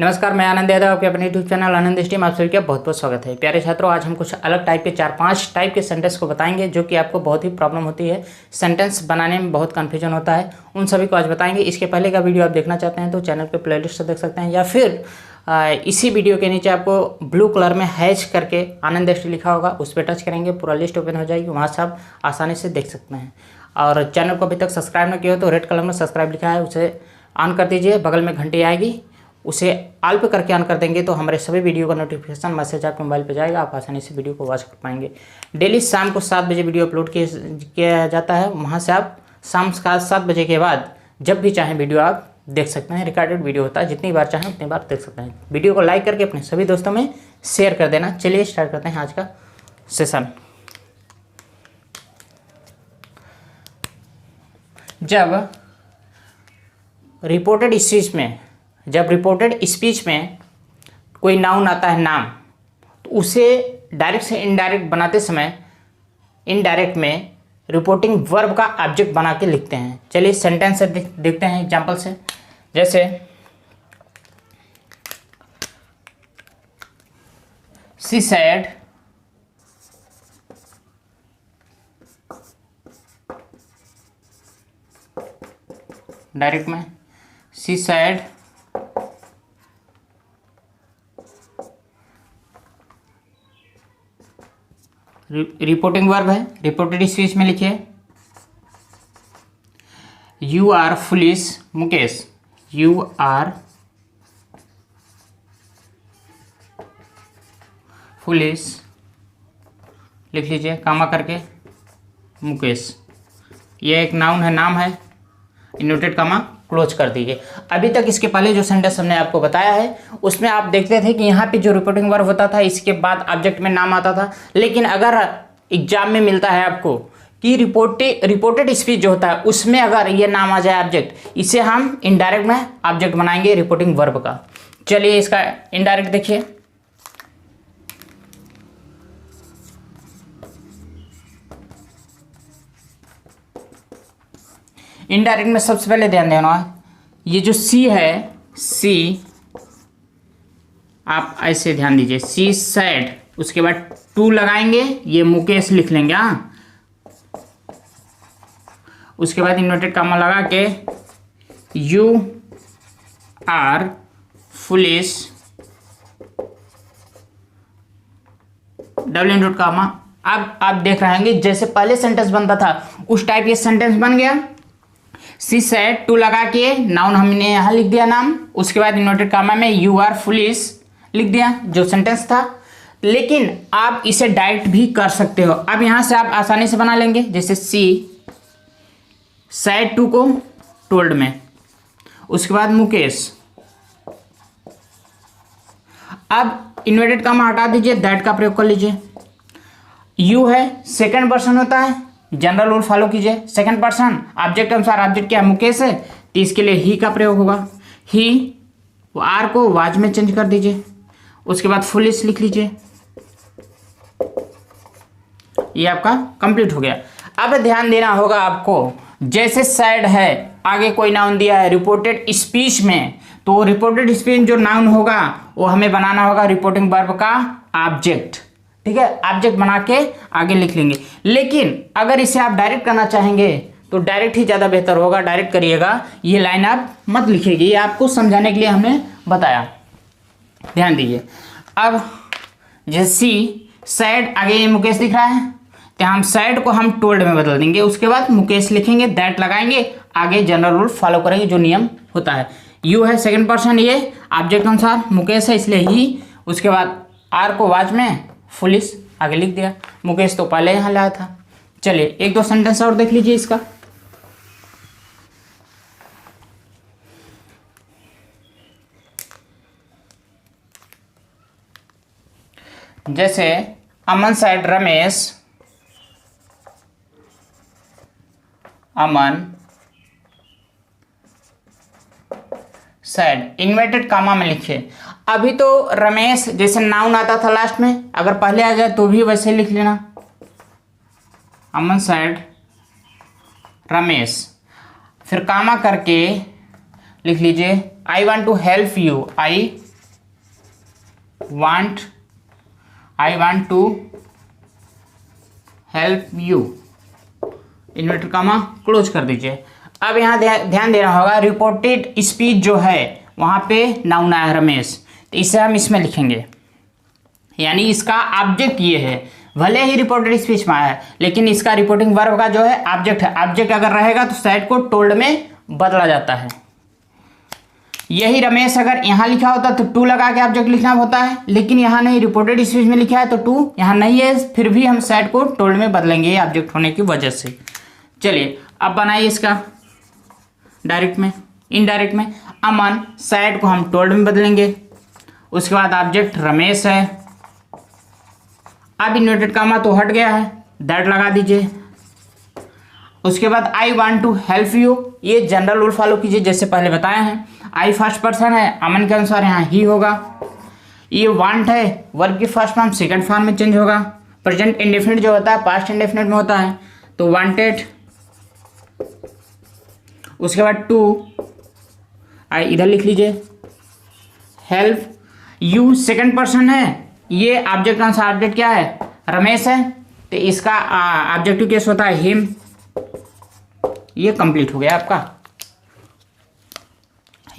नमस्कार, मैं आनंद यादव, आपके अपने यूट्यूब चैनल आनंद स्ट्रीम आप सभी का बहुत बहुत स्वागत है। प्यारे छात्रों, आज हम कुछ अलग टाइप के 4-5 टाइप के सेंटेंस को बताएंगे जो कि आपको बहुत ही प्रॉब्लम होती है, सेंटेंस बनाने में बहुत कन्फ्यूजन होता है, उन सभी को आज बताएंगे। इसके पहले का वीडियो आप देखना चाहते हैं तो चैनल पर प्लेलिस्ट से देख सकते हैं, या फिर इसी वीडियो के नीचे आपको ब्लू कलर में हैच करके आनंद स्ट्रीम लिखा होगा, उस पर टच करेंगे, पूरा लिस्ट ओपन हो जाएगी, वहाँ से आप आसानी से देख सकते हैं। और चैनल को अभी तक सब्सक्राइब न किया हो तो रेड कलर में सब्सक्राइब लिखा है, उसे ऑन कर दीजिए, बगल में घंटी आएगी, उसे ऑल पे करके ऑन कर देंगे तो हमारे सभी वीडियो का नोटिफिकेशन मैसेज आपके मोबाइल पे जाएगा, आप आसानी से वीडियो को वॉच कर पाएंगे। डेली शाम को 7 बजे वीडियो अपलोड किया जाता है, वहाँ से आप शाम 7 बजे के बाद जब भी चाहें वीडियो आप देख सकते हैं। रिकॉर्डेड वीडियो होता है, जितनी बार चाहें उतनी बार देख सकते हैं। वीडियो को लाइक करके अपने सभी दोस्तों में शेयर कर देना। चलिए स्टार्ट करते हैं आज का सेशन। जब रिपोर्टेड स्पीच में कोई नाउन आता है, नाम, तो उसे डायरेक्ट से इनडायरेक्ट बनाते समय इनडायरेक्ट में रिपोर्टिंग वर्ब का ऑब्जेक्ट बना के लिखते हैं। चलिए सेंटेंस से देखते हैं एग्जांपल से। जैसे शी सेड डायरेक्ट में शी सेड रिपोर्टिंग वर्ब है, रिपोर्टेड स्पीच में लिखिए you are foolish Mukesh, you are foolish लिख लीजिए कामा करके मुकेश। ये एक नाउन है, नाम है, इन्वर्टेड कामा क्लोज कर दीजिए। अभी तक इसके पहले जो सेंटेंस हमने आपको बताया है उसमें आप देखते थे कि यहाँ पे जो रिपोर्टिंग वर्ब होता था इसके बाद ऑब्जेक्ट में नाम आता था। लेकिन अगर एग्जाम में मिलता है आपको कि रिपोर्टेड स्पीच जो होता है उसमें अगर ये नाम आ जाए ऑब्जेक्ट, इसे हम इनडायरेक्ट में ऑब्जेक्ट बनाएंगे रिपोर्टिंग वर्ब का। चलिए इसका इनडायरेक्ट देखिए। इनडायरेक्ट में सबसे पहले ध्यान देना, ये जो सी है, सी आप ऐसे ध्यान दीजिए, सी सैड, उसके बाद टू लगाएंगे, ये मुकेश लिख लेंगे। हाँ, उसके बाद इन्वर्टेड कामा लगा के you are foolish double inverted comma. अब आप देख रहे हैं जैसे पहले सेंटेंस बनता था उस टाइप ये सेंटेंस बन गया। शी सेड, टू लगा के नाउन हमने यहाँ लिख दिया नाम, उसके बाद इन्वर्टेड कामा में यू आर फुलिश लिख दिया जो सेंटेंस था। लेकिन आप इसे डायरेक्ट भी कर सकते हो। अब यहाँ से आप आसानी से बना लेंगे, जैसे सी सेड टू को टोल्ड में, उसके बाद मुकेश। अब इन्वर्टेड कामा हटा दीजिए, दैट का प्रयोग कर लीजिए। यू है, सेकंड पर्सन होता है, जनरल रूल फॉलो कीजिए। सेकंड पर्सन ऑब्जेक्ट अनुसार ऑब्जेक्ट क्या है, मुकेश है, तो इसके लिए ही का प्रयोग होगा। ही, वो आर को वाज में चेंज कर दीजिए, उसके बाद फुलिश लिख लीजिए। ये आपका कंप्लीट हो गया। अब ध्यान देना होगा आपको, जैसे सैड है आगे कोई नाउन दिया है रिपोर्टेड स्पीच में, तो रिपोर्टेड स्पीच जो नाउन होगा वो हमें बनाना होगा रिपोर्टिंग वर्ब का ऑब्जेक्ट। ठीक है, ऑब्जेक्ट बना के आगे लिख लेंगे। लेकिन अगर इसे आप डायरेक्ट करना चाहेंगे तो डायरेक्ट ही ज़्यादा बेहतर होगा, डायरेक्ट करिएगा। ये लाइन आप मत लिखिएगा, ये आपको समझाने के लिए हमने बताया, ध्यान दीजिए। अब जैसे सैड आगे मुकेश दिख रहा है तो हम सैड को हम टोल्ड में बदल देंगे, उसके बाद मुकेश लिखेंगे, दैट लगाएंगे, आगे जनरल रूल फॉलो करेंगे जो नियम होता है। यू है सेकंड पर्सन, ये ऑब्जेक्ट अनुसार मुकेश है इसलिए ही, उसके बाद आर को वाज में फुलिश आगे लिख दिया, मुकेश तो पहले यहाँ लाया था। चलिए एक दो सेंटेंस और देख लीजिए इसका। जैसे अमन सेड रमेश, अमन सेड, इन्वर्टेड कामा में लिखिए। अभी तो रमेश जैसे नाउन आता था लास्ट में, अगर पहले आ जाए तो भी वैसे लिख लेना, अमन सेड रमेश, फिर कामा करके लिख लीजिए I want to help you, I want to help you, inverted comma close कर दीजिए। अब यहाँ ध्यान देना होगा, रिपोर्टेड स्पीच जो है वहाँ पे नाउन आया रमेश, तो इसे हम इसमें लिखेंगे, यानी इसका ऑब्जेक्ट ये है। भले ही रिपोर्टेड स्पीच में आया है लेकिन इसका रिपोर्टिंग वर्ब का जो है ऑब्जेक्ट है। ऑब्जेक्ट अगर रहेगा तो सैड को टोल्ड में बदला जाता है। यही रमेश अगर यहाँ लिखा होता तो टू लगा के ऑब्जेक्ट लिखना होता है, लेकिन यहाँ नहीं, रिपोर्टेड स्पीच में लिखा है तो टू यहाँ नहीं है, फिर भी हम सैड को टोल्ड में बदलेंगे ऑब्जेक्ट होने की वजह से। चलिए अब बनाइए इसका डायरेक्ट में, इनडायरेक्ट में। अमन सैड को हम टोल्ड में बदलेंगे, उसके बाद ऑब्जेक्ट रमेश है। अब इन्वर्टेड कॉमा तो हट गया है, दैट लगा दीजिए। उसके बाद I want to help you, ये जनरल रूल फॉलो कीजिए जैसे पहले बताए हैं। आई फर्स्ट पर्सन है, अमन के अनुसार यहाँ ही होगा। ये वांट है, वर्ब की फर्स्ट फॉर्म सेकंड फॉर्म में चेंज होगा। प्रेजेंट इंडेफिनिट जो होता है पास्ट इंडेफिनिट में होता है, तो वांटेड। उसके बाद टू, आई इधर लिख लीजिए, हेल्प यू सेकंड पर्सन है, ये ऑब्जेक्ट अनुसार ऑब्जेक्ट क्या है रमेश है, तो इसका ऑब्जेक्टिव केस होता है हिम। ये कंप्लीट हो गया आपका,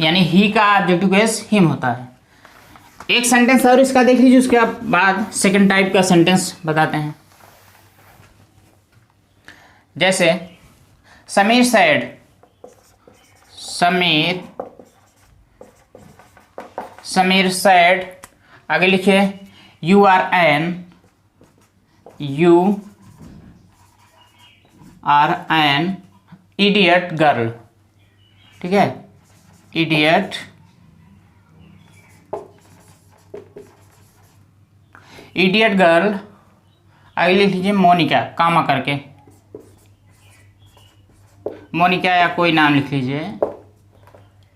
यानी ही का ऑब्जेक्टिव केस हिम होता है। एक सेंटेंस और इसका देख लीजिए, उसके बाद सेकंड टाइप का सेंटेंस बताते हैं। जैसे समीर सैड, समीर सैड, आगे लिखिए you are an idiot girl, ठीक है, इडियट गर्ल। आगे लिख लीजिए मोनिका, कामा करके मोनिका या कोई नाम लिख लीजिए,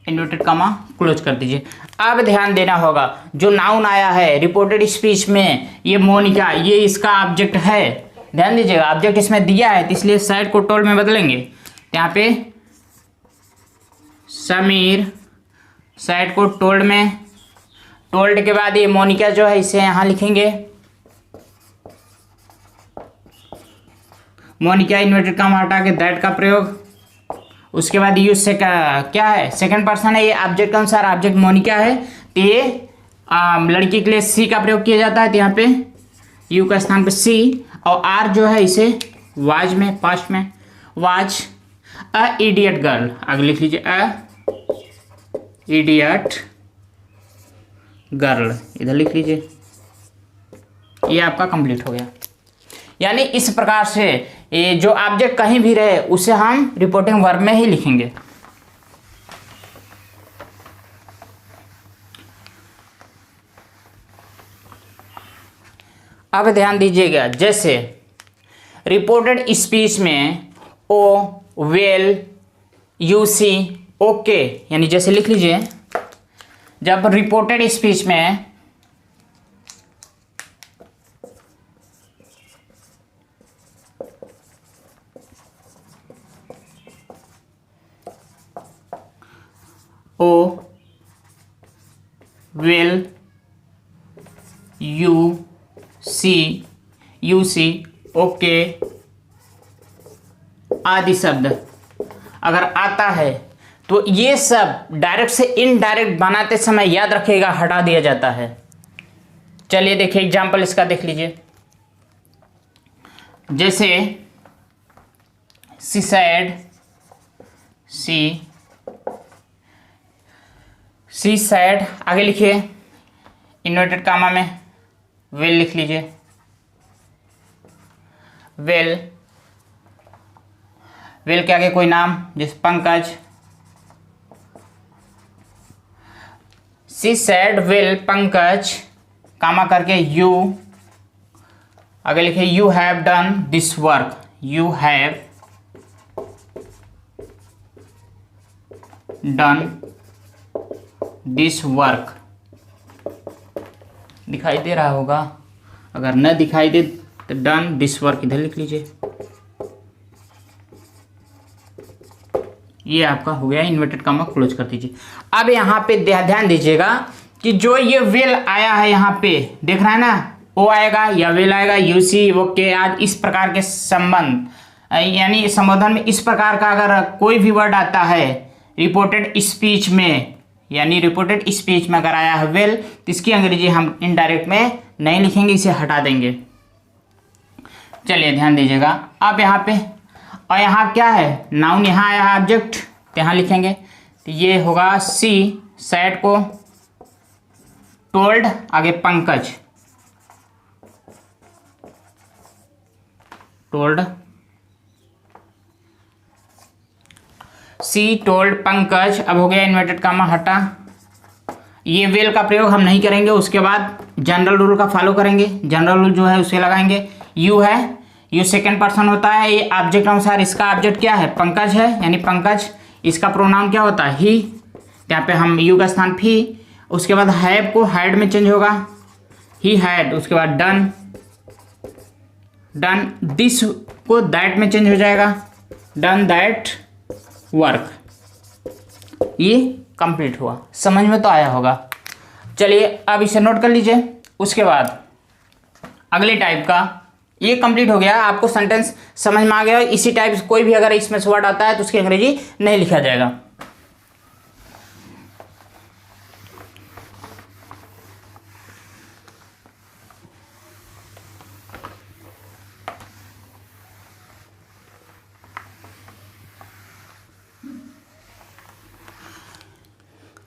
इन्वर्टेड कॉमा क्लोज कर दीजिए। अब ध्यान देना होगा, जो नाउन आया है रिपोर्टेड स्पीच में, ये मोनिका, ये इसका ऑब्जेक्ट है। ध्यान दीजिएगा, ऑब्जेक्ट इसमें दिया है तो इसलिए सैड को टोल्ड में बदलेंगे। यहाँ पे समीर सैड को टोल्ड में, टोल्ड के बाद ये मोनिका जो है इसे यहाँ लिखेंगे, मोनिका इन्वर्टेड कॉमा हटा के दैट का प्रयोग। उसके बाद यूज से क्या है सेकंड पर्सन है, ये ऑब्जेक्ट के अनुसार ऑब्जेक्ट मोनिका है, तो ये लड़की के लिए सी का प्रयोग किया जाता है, तो यहाँ पे यू का स्थान पे सी, और आर जो है इसे वाज में, पास्ट में वाज अ इडियट गर्ल। आगे लिख लीजिए अ इडियट गर्ल, इधर लिख लीजिए। ये आपका कंप्लीट हो गया। यानी इस प्रकार से ये जो ऑब्जेक्ट कहीं भी रहे उसे हम रिपोर्टिंग वर्ब में ही लिखेंगे। अब ध्यान दीजिएगा, जैसे रिपोर्टेड स्पीच में ओ, वेल, यू सी, ओके, यानी जैसे लिख लीजिए, जब रिपोर्टेड स्पीच में ओ, विल, यू सी, ओके आदि शब्द अगर आता है तो ये सब डायरेक्ट से इनडायरेक्ट बनाते समय याद रखिएगा हटा दिया जाता है। चलिए देखिए एग्जाम्पल इसका देख लीजिए। जैसे सी सैड, सी सैड, आगे लिखिए इन्वर्टेड कामा में विल लिख लीजिए, विल के आगे कोई नाम जैसे पंकज, सी सैड विल पंकज, कामा करके यू, आगे लिखिए you have done this work, you have done this work. दिखाई दे रहा होगा, अगर न दिखाई दे तो डन दिस वर्क इधर लिख लीजिए। ये आपका हो गया, इन्वर्टेड कॉमा क्लोज कर दीजिए। अब यहाँ पे ध्यान दीजिएगा कि जो ये वेल आया है यहाँ पे देख रहा है ना, ओ आएगा या वेल आएगा, यूसी ओके आज इस प्रकार के संबंध यानी संबोधन में इस प्रकार का अगर कोई भी वर्ड आता है रिपोर्टेड स्पीच में, यानी रिपोर्टेड स्पीच में अगर आया है वेल, तो इसकी अंग्रेजी हम इनडायरेक्ट में नहीं लिखेंगे, इसे हटा देंगे। चलिए ध्यान दीजिएगा अब यहाँ पे, और यहाँ क्या है नाउन, यहाँ आया है ऑब्जेक्ट, तो यहाँ लिखेंगे तो ये होगा सी सैड को टोल्ड, आगे पंकज टोल्ड, सी टोल्ड पंकज। अब हो गया इन्वर्टेड कामा हटा, ये वेल का प्रयोग हम नहीं करेंगे, उसके बाद जनरल रूल का फॉलो करेंगे। जनरल रूल जो है उसे लगाएंगे, यू है, यू सेकंड पर्सन होता है, ये ऑब्जेक्ट अनुसार इसका ऑब्जेक्ट क्या है पंकज है, यानी पंकज। इसका प्रोनाउन क्या होता है ही, यहाँ पे हम यू का स्थान फी, उसके बाद हैव को हैड में चेंज होगा, ही हैड, उसके बाद डन डन, दिस को दैट में चेंज हो जाएगा, डन दैट वर्क। ये कंप्लीट हुआ, समझ में तो आया होगा। चलिए अब इसे नोट कर लीजिए। उसके बाद अगले टाइप का ये कंप्लीट हो गया, आपको सेंटेंस समझ में आ गया। इसी टाइप कोई भी अगर इसमें से वर्ड आता है तो उसकी अंग्रेजी नहीं लिखा जाएगा।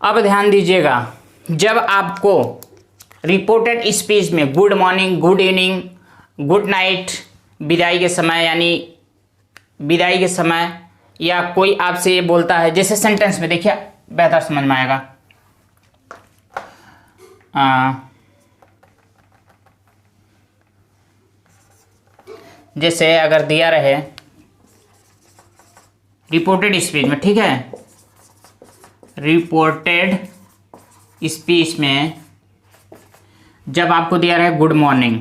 अब ध्यान दीजिएगा, जब आपको रिपोर्टेड स्पीच में good morning, good evening, good night, विदाई के समय यानी विदाई के समय, या कोई आपसे ये बोलता है, जैसे सेंटेंस में देखिए बेहतर समझ में आएगा। जैसे अगर दिया रहे रिपोर्टेड स्पीच में, ठीक है, रिपोर्टेड स्पीच में जब आपको दिया रहे गुड मॉर्निंग,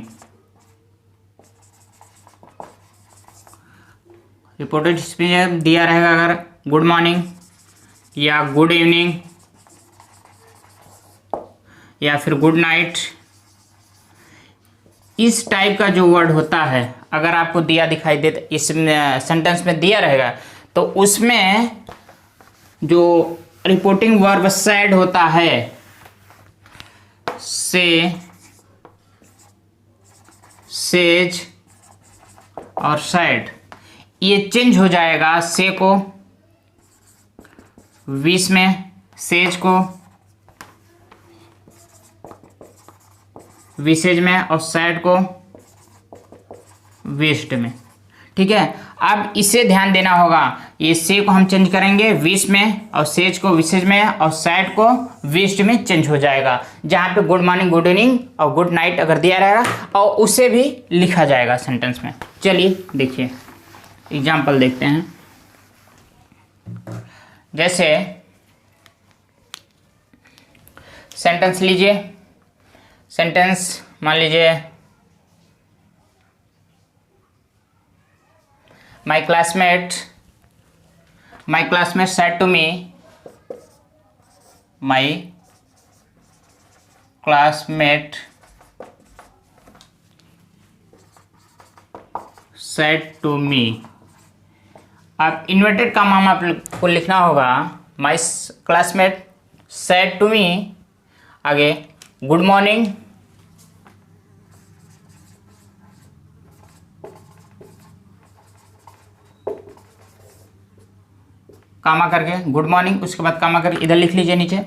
रिपोर्टेड स्पीच में दिया रहेगा अगर गुड मॉर्निंग या गुड इवनिंग या फिर गुड नाइट, इस टाइप का जो वर्ड होता है अगर आपको दिया दिखाई दे, इस सेंटेंस में दिया रहेगा, तो उसमें जो रिपोर्टिंग वर्ब सैड होता है, से, सेज और सैड, ये चेंज हो जाएगा। से को विश में, सेज को विशेज में और सैड को विश्ड में, ठीक है। अब इसे ध्यान देना होगा, ये से को हम चेंज करेंगे विश में, और सेज को विशेज में, और सैड को विश्ड में चेंज हो जाएगा। जहाँ पे गुड मॉर्निंग, गुड इवनिंग और गुड नाइट अगर दिया रहेगा और उसे भी लिखा जाएगा सेंटेंस में। चलिए देखिए एग्जाम्पल देखते हैं। जैसे सेंटेंस लीजिए, सेंटेंस मान लीजिए my classmate said to me, my classmate said to me। अब इन्वर्टेड का नाम आपको लिखना होगा, my classmate said to me, आगे गुड मॉर्निंग, कामा करके गुड मॉर्निंग, उसके बाद कामा करके इधर लिख लीजिए नीचे,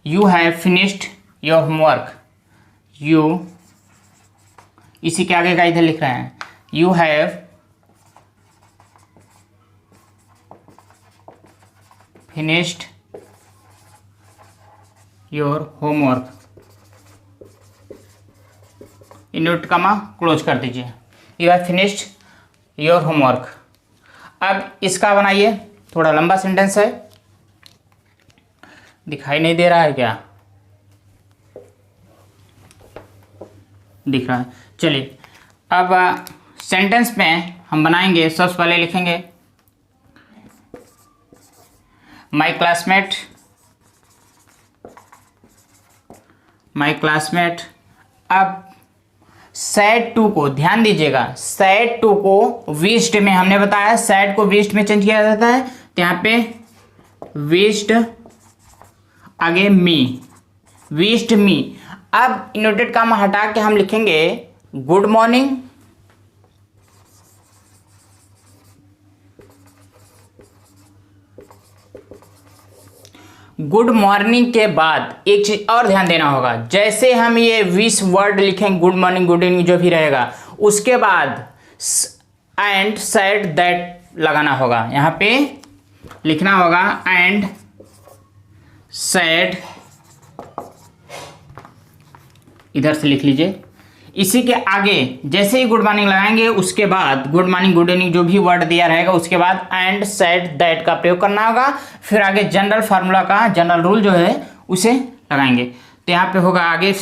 you have finished your homework. You इसी के आगे का इधर लिख रहे हैं, you have finished your homework, invert comma close कर दीजिए, you have finished your homework. अब इसका बनाइए, थोड़ा लंबा सेंटेंस है, दिखाई नहीं दे रहा है क्या, दिख रहा है। चलिए अब सेंटेंस में हम बनाएंगे, सबसे पहले लिखेंगे माई क्लासमेट माय क्लासमेट। अब सैड टू को ध्यान दीजिएगा, सैड टू को विश्ड में हमने बताया सैड को विश्ड में चेंज किया जाता है, तो यहाँ पे विश्ड आगे मी, विश्ड मी। अब इन्वर्टेड कॉमा हटा के हम लिखेंगे गुड मॉर्निंग। गुड मॉर्निंग के बाद एक चीज और ध्यान देना होगा, जैसे हम ये विश वर्ड लिखेंगे गुड मॉर्निंग गुड इवनिंग जो भी रहेगा, उसके बाद एंड सेड दैट लगाना होगा। यहाँ पे लिखना होगा एंड सेड, इधर से लिख लीजिए। इसी के आगे जैसे ही गुड मॉर्निंग लगाएंगे उसके बाद गुड मॉर्निंग गुड इवनिंग जो भी वर्ड दिया रहेगा उसके बाद एंड सेड दैट का प्रयोग करना होगा। फिर आगे जनरल फार्मूला का जनरल रूल जो है उसे लगाएंगे। तो यहाँ पे होगा आगे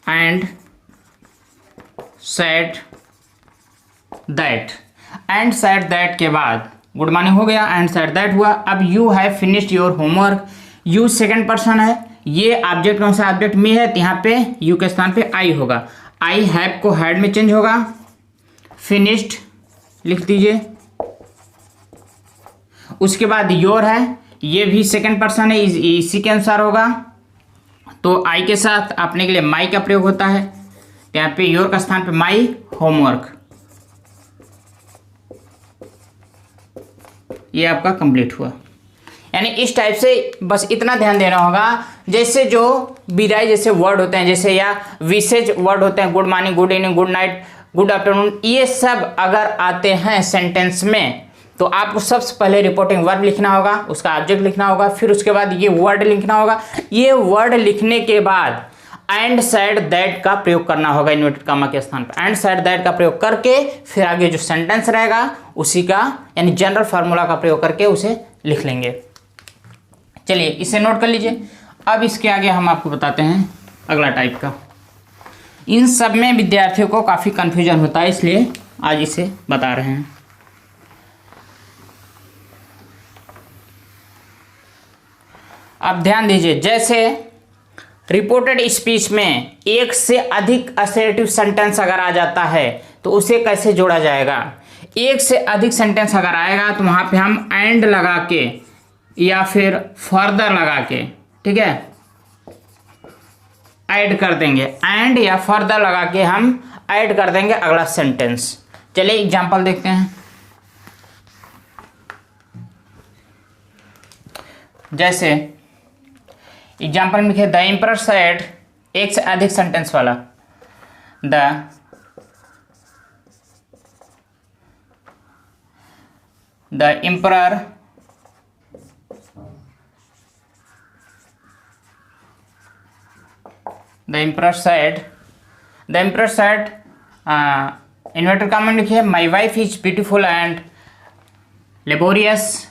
and said that, and said that के बाद गुड मॉर्निंग हो गया, एंड सेड दैट हुआ। अब you have finished your homework, you second person है, ये ऑब्जेक्ट कौन सा ऑब्जेक्ट मी है, तो यहाँ पे यू के स्थान पे आई होगा, आई हैव को हैड में चेंज होगा, फिनिश्ड लिख दीजिए। उसके बाद योर है, ये भी सेकंड पर्सन है, इसी के अनुसार होगा, तो आई के साथ अपने के लिए माई का प्रयोग होता है, तो यहाँ पे योर का स्थान पे माई होमवर्क, ये आपका कंप्लीट हुआ। यानी इस टाइप से बस इतना ध्यान देना होगा, जैसे जो विदाई जैसे वर्ड होते हैं जैसे या विशेष वर्ड होते हैं good morning good evening good night good afternoon, ये सब अगर आते हैं सेंटेंस में तो आपको सबसे पहले रिपोर्टिंग वर्ब लिखना होगा, उसका ऑब्जेक्ट लिखना होगा, फिर उसके बाद ये वर्ड लिखना होगा। ये वर्ड लिखने के बाद एंड सेड दैट का प्रयोग करना होगा इन्वर्टेड कॉमा के स्थान पर, एंड सेड दैट का प्रयोग करके फिर आगे जो सेंटेंस रहेगा उसी का यानी जनरल फार्मूला का प्रयोग करके उसे लिख लेंगे। चलिए इसे नोट कर लीजिए। अब इसके आगे हम आपको बताते हैं अगला टाइप का। इन सब में विद्यार्थियों को काफ़ी कन्फ्यूजन होता है, इसलिए आज इसे बता रहे हैं। अब ध्यान दीजिए, जैसे रिपोर्टेड स्पीच में एक से अधिक असर्टिव सेंटेंस अगर आ जाता है तो उसे कैसे जोड़ा जाएगा। एक से अधिक सेंटेंस अगर आएगा तो वहाँ पे हम एंड लगा के या फिर फर्दर लगा के, ठीक है, ऐड कर देंगे, एंड या फर्दर लगा के हम ऐड कर देंगे अगला सेंटेंस। चलिए एग्जांपल देखते हैं। जैसे एग्जांपल में लिखे द एम्परर सेड, एक से अधिक सेंटेंस वाला, the emperor said, inverted comma में लिखिए my wife is beautiful and laborious,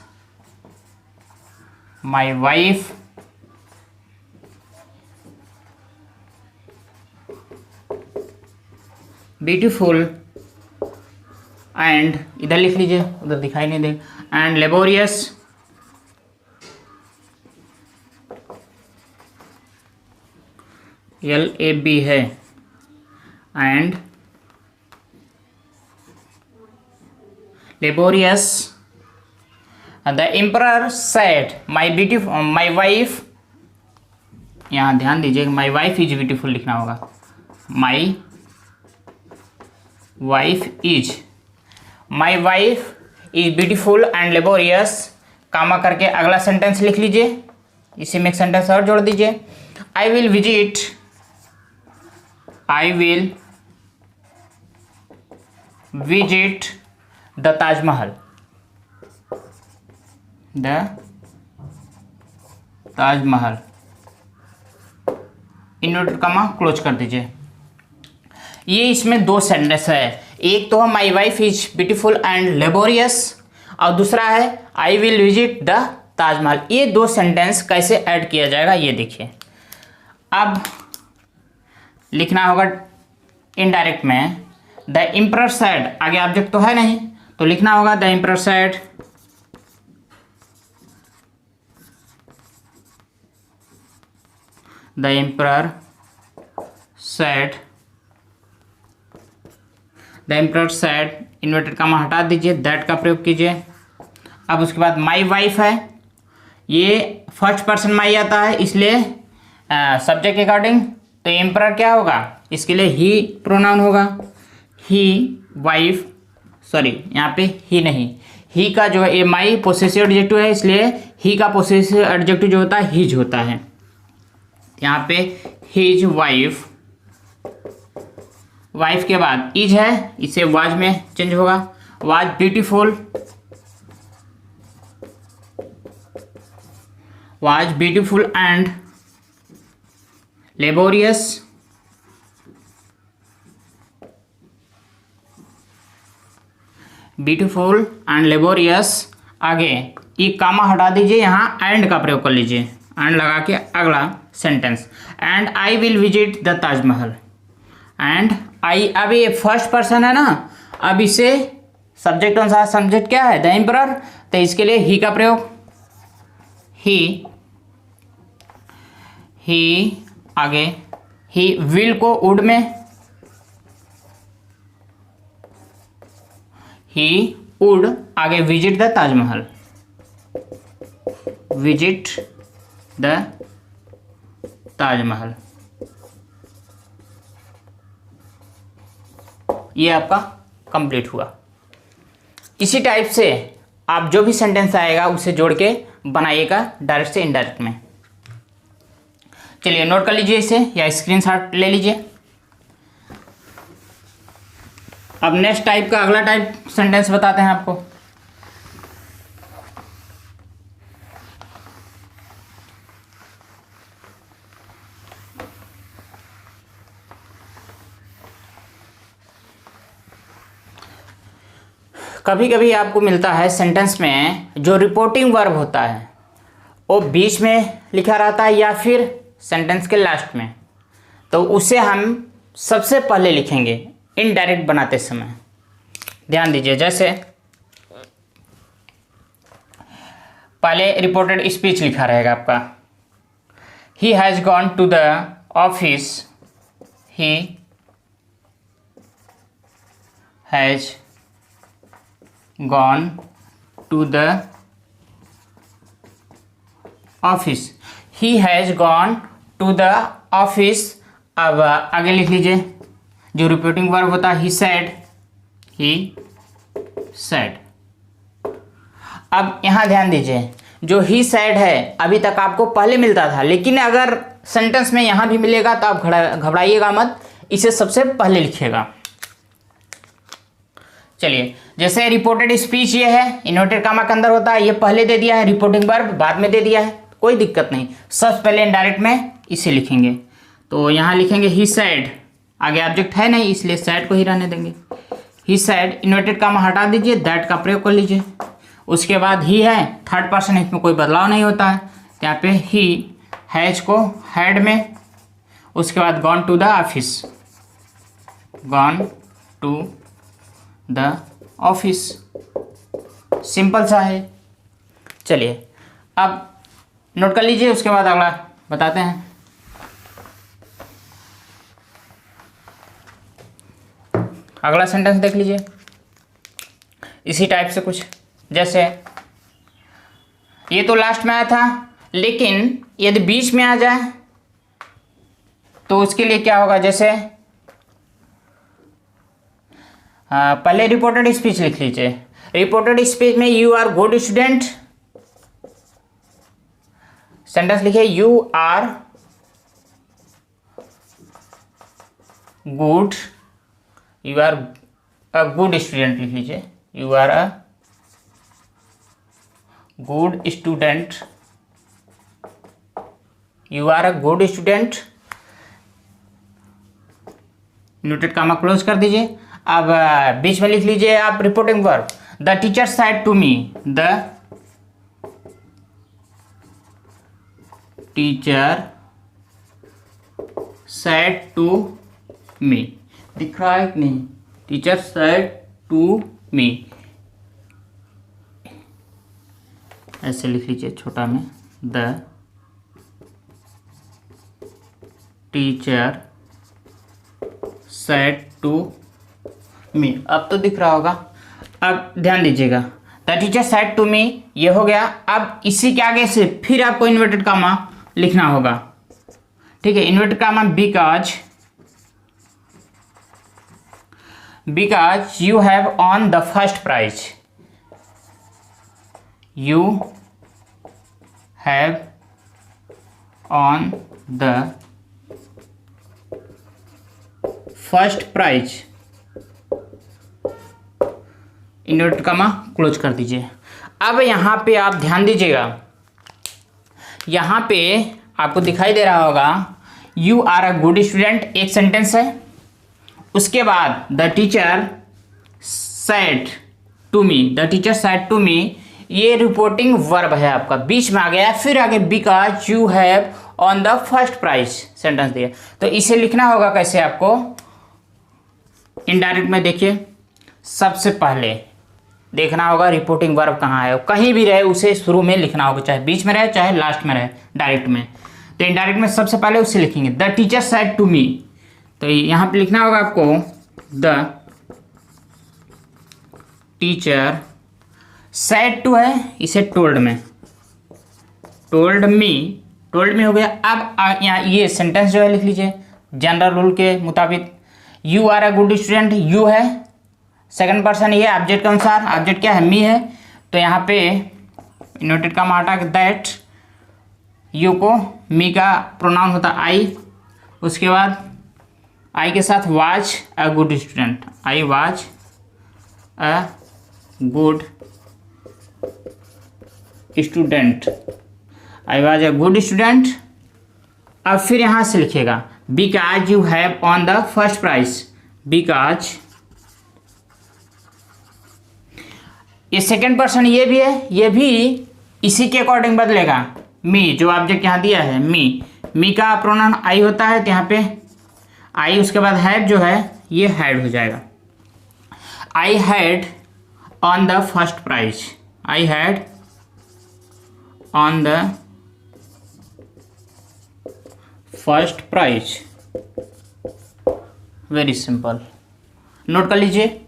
my wife beautiful and, इधर लिख लीजिए उधर दिखाई नहीं दे, एंड लेबोरियस LAB है, and laborious. The emperor said my wife, यहाँ ध्यान दीजिए माई वाइफ इज ब्यूटीफुल लिखना होगा, my wife is beautiful and laborious, comma करके अगला सेंटेंस लिख लीजिए, इसी में एक सेंटेंस और जोड़ दीजिए, I will visit the Taj Mahal, inverted comma close कर दीजिए। ये इसमें दो सेंटेंस है, एक तो है माई wife is beautiful and laborious और दूसरा है I will visit the Taj Mahal. ये दो सेंटेंस कैसे ऐड किया जाएगा ये देखिए। अब लिखना होगा इनडायरेक्ट में द एम्परर सेड, आगे ऑब्जेक्ट तो है नहीं तो लिखना होगा the emperor said the emperor said, the emperor said, inverted comma हटा दीजिए, दैट का प्रयोग कीजिए। अब उसके बाद माई वाइफ है, ये फर्स्ट पर्सन माई आता है, इसलिए सब्जेक्ट के अकॉर्डिंग तो एम्परर क्या होगा, इसके लिए ही प्रोनाउन होगा। ही वाइफ, सॉरी यहाँ पे ही नहीं, ही का जो है ये माई पोसेसिव एडजेक्टिव है, इसलिए ही का पोसेसिव एडजेक्टिव जो होता है हिज होता है। यहाँ पे हिज वाइफ, वाइफ के बाद इज है, इसे वाज में चेंज होगा। Was beautiful, was beautiful and laborious, beautiful and laborious. आगे ये कामा हटा दीजिए, यहाँ एंड का प्रयोग कर लीजिए, एंड लगा के अगला sentence, and I will visit the Taj Mahal. And I, अब ये फर्स्ट पर्सन है ना, अब इसे सब्जेक्ट अनुसार, सब्जेक्ट क्या है द एम्परर, तो इसके लिए ही का प्रयोग, ही आगे ही विल को वुड में, ही वुड, आगे visit the Taj Mahal, visit the Taj Mahal. ये आपका कंप्लीट हुआ। इसी टाइप से आप जो भी सेंटेंस आएगा उसे जोड़ के बनाइएगा डायरेक्ट से इनडायरेक्ट में। चलिए नोट कर लीजिए इसे या स्क्रीनशॉट ले लीजिए। अब नेक्स्ट टाइप का अगला टाइप सेंटेंस बताते हैं आपको। कभी कभी आपको मिलता है सेंटेंस में जो रिपोर्टिंग वर्ब होता है वो बीच में लिखा रहता है या फिर सेंटेंस के लास्ट में, तो उसे हम सबसे पहले लिखेंगे इनडायरेक्ट बनाते समय। ध्यान दीजिए, जैसे पहले रिपोर्टेड स्पीच लिखा रहेगा आपका, he has gone to the office, he has gone to the office, he has gone to the office. अब आगे लिख लीजिए जो रिपोर्टिंग वर्ब होता है, ही सेड। अब यहाँ ध्यान दीजिए, जो ही सेड है अभी तक आपको पहले मिलता था, लेकिन अगर सेंटेंस में यहाँ भी मिलेगा तो आप घबराइएगा मत, इसे सबसे पहले लिखिएगा। चलिए, जैसे रिपोर्टेड स्पीच ये है, इन्वर्टेड कामा के अंदर होता है, ये पहले दे दिया है, रिपोर्टिंग वर्ब बाद में दे दिया है, कोई दिक्कत नहीं, सबसे पहले इनडायरेक्ट में इसे लिखेंगे। तो यहाँ लिखेंगे ही सेड, आगे ऑब्जेक्ट है नहीं इसलिए सेड को ही रहने देंगे। ही सेड, इन्वर्टेड कामा हटा दीजिए, दैट का प्रयोग कर लीजिए। उसके बाद ही है, थर्ड पर्सन, इसमें कोई बदलाव नहीं होता है, यहाँ पे ही हैज को हैड में, उसके बाद gone to the office, gone to the office, simple सा है। चलिए अब नोट कर लीजिए, उसके बाद अगला बताते हैं। अगला सेंटेंस देख लीजिए, इसी टाइप से कुछ, जैसे ये तो लास्ट में आया था, लेकिन यदि बीच में आ जाए तो उसके लिए क्या होगा, जैसे पहले रिपोर्टेड स्पीच लिख लीजिए। रिपोर्टेड स्पीच में you are good student, sentence लिखिए you are good, you are a good student लिख लीजिए, you are a good student, you are a good student, noted comma close कर दीजिए। अब बीच में लिख लीजिए आप reporting verb, the teacher said to me, the teacher said to me, दिख रहा है कि नहीं, टीचर सेड टू मी, ऐसे लिख लीजिए छोटा में, the teacher said to me. अब तो दिख रहा होगा। अब ध्यान दीजिएगा, the teacher said to me ये हो गया। अब इसी के आगे से फिर आपको इन्वर्टेड कामा लिखना होगा, ठीक है। Inverted comma because you have won the first prize, you have won the first prize, inverted comma close कर दीजिए। अब यहाँ पे आप ध्यान दीजिएगा, यहाँ पे आपको दिखाई दे रहा होगा you are a good student, एक सेंटेंस है। उसके बाद the teacher said to me, the teacher said to me, ये रिपोर्टिंग वर्ब है आपका, बीच में आ गया। फिर आगे because you have won the first prize sentence दिया। तो इसे लिखना होगा कैसे आपको, इनडायरेक्ट में देखिए, सबसे पहले देखना होगा रिपोर्टिंग वर्ब कहाँ है। कहीं भी रहे उसे शुरू में लिखना होगा, चाहे बीच में रहे चाहे लास्ट में रहे, डायरेक्ट में। तो इनडायरेक्ट में सबसे पहले उसे लिखेंगे, the teacher said to me. तो यहाँ पे लिखना होगा आपको द टीचर सेड टू है, इसे टोल्ड में, टोल्ड मी हो गया। अब यहाँ ये सेंटेंस जो है लिख लीजिए जनरल रूल के मुताबिक, you are a good student, you है सेकंड पर्सन, ये ऑब्जेक्ट के अनुसार, ऑब्जेक्ट क्या है, मी है। तो यहाँ पे इन्वर्टेड कामा हटा के दैट, यू को मी का प्रोनाउन होता आई। उसके बाद आई के साथ was a good student, I was a good student, I was a good student. अब फिर यहाँ से लिखिएगा because you have won the first prize, because ये सेकेंड पर्सन ये भी है, ये भी इसी के अकॉर्डिंग बदलेगा। मी जो ऑब्जेक्ट यहाँ दिया है, मी का प्रोनाउन आई होता है, तो यहाँ पे आई, उसके बाद हैड जो है ये हैड हो जाएगा। I had won the first prize, I had won the first prize, very simple, note कर लीजिए।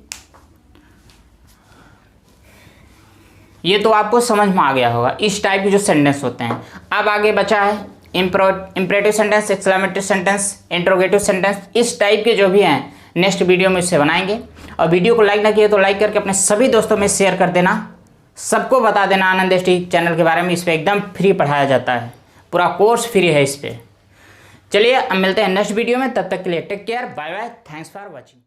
ये तो आपको समझ में आ गया होगा इस टाइप के जो सेंटेंस होते हैं। अब आगे बचा है imperative sentence, exclamatory sentence, interrogative sentence. इस टाइप के जो भी हैं नेक्स्ट वीडियो में इससे बनाएंगे। और वीडियो को लाइक ना किए तो लाइक करके अपने सभी दोस्तों में शेयर कर देना, सबको बता देना आनंद एसटी चैनल के बारे में। इस पर एकदम फ्री पढ़ाया जाता है, पूरा कोर्स फ्री है इस पर। चलिए अब मिलते हैं नेक्स्ट वीडियो में, तब तक के लिए take care, bye bye, thanks for watching.